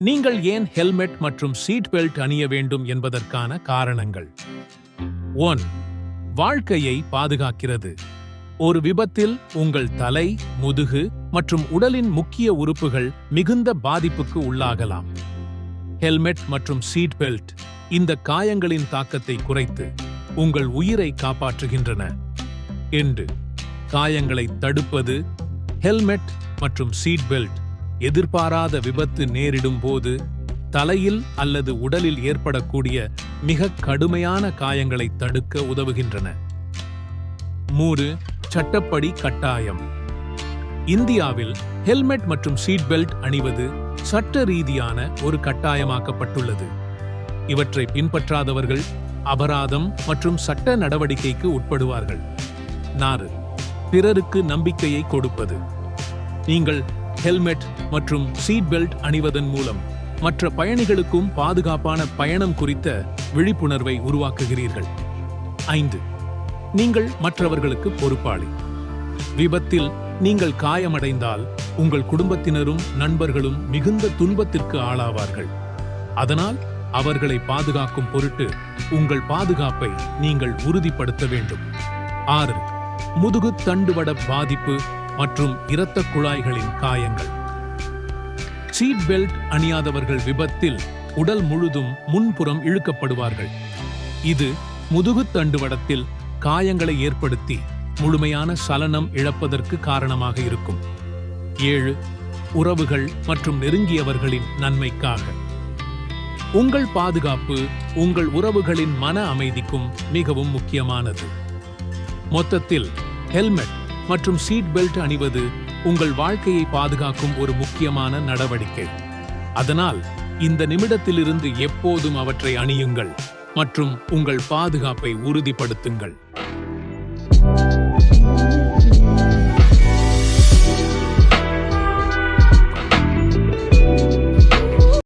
நீங்கள் ஏன் ஹெல்மெட் மற்றும் சீட் பெல்ட் அணிய வேண்டும் என்பதற்கான காரணங்கள். 1. வாழ்க்கையை பாதுகாக்கிறது. ஒரு விபத்தில் உங்கள் தலை, முதுகு மற்றும் உடலின் முக்கிய உறுப்புகள் மிகுந்த பாதிப்புக்கு உள்ளாகலாம். ஹெல்மெட் மற்றும் சீட் பெல்ட் இந்த காயங்களின் தாக்கத்தை குறைத்து உங்கள் உயிரை காப்பாற்றுகின்றன. 2. காயங்களை தடுப்பது. ஹெல்மெட் மற்றும் சீட் பெல்ட் எதிர்பாராத விபத்து நேரிடும் போது தலையில் அல்லது உடலில் ஏற்படக்கூடிய மிக கடுமையான காயங்களை தடுக்க உதவுகின்றன. 3. சட்டப்படி கட்டாயம். இந்தியாவில் ஹெல்மெட் மற்றும் சீட் பெல்ட் அணிவது சட்ட ரீதியான ஒரு கட்டாயமாக்கப்பட்டுள்ளது. இவற்றை பின்பற்றாதவர்கள் அபராதம் மற்றும் சட்ட நடவடிக்கைக்கு உட்படுவார்கள். 4. பிறருக்கு நம்பிக்கையை கொடுப்பது. நீங்கள் ஹெல்மெட் மற்றும் சீட் பெல்ட் அணிவதன் மூலம் மற்ற பயணிகளுக்கும் பாதுகாப்பான பயணம் குறித்த விழிப்புணர்வை உருவாக்குகிறீர்கள். 5. நீங்கள் மற்றவர்களுக்கு பொறுப்பாளி. விபத்தில் நீங்கள் காயமடைந்தால் உங்கள் குடும்பத்தினரும் நண்பர்களும் மிகுந்த துன்பத்திற்கு ஆளாவார்கள். அதனால் அவர்களை பாதுகாக்கும் பொருட்டு உங்கள் பாதுகாப்பை நீங்கள் உறுதிப்படுத்த வேண்டும். 6. முதுகு தண்டுவட பாதிப்பு மற்றும் இரத்தக் குழாய்களின் காயங்கள். சீட் பெல்ட் அணியாதவர்கள் விபத்தில் உடல் முழுதும் முன்புறம் இழுக்கப்படுவார்கள். இது முதுகு தண்டுவடத்தில் காயங்களை ஏற்படுத்தி முழுமையான சலனம் இழப்பதற்கு காரணமாக இருக்கும். 7. உறவுகள் மற்றும் நெருங்கியவர்களின் நன்மைக்காக. உங்கள் பாதுகாப்பு உங்கள் உறவுகளின் மன அமைதிக்கும் மிகவும் முக்கியமானது. மொத்தத்தில் ஹெல்மெட் மற்றும் சீட் பெல்ட் அணிவது உங்கள் வாழ்க்கையை பாதுகாக்கும் ஒரு முக்கியமான நடவடிக்கை. அதனால் இந்த நிமிடத்திலிருந்து எப்போதும் அவற்றை அணியுங்கள் மற்றும் உங்கள் பாதுகாப்பை உறுதிப்படுத்துங்கள்.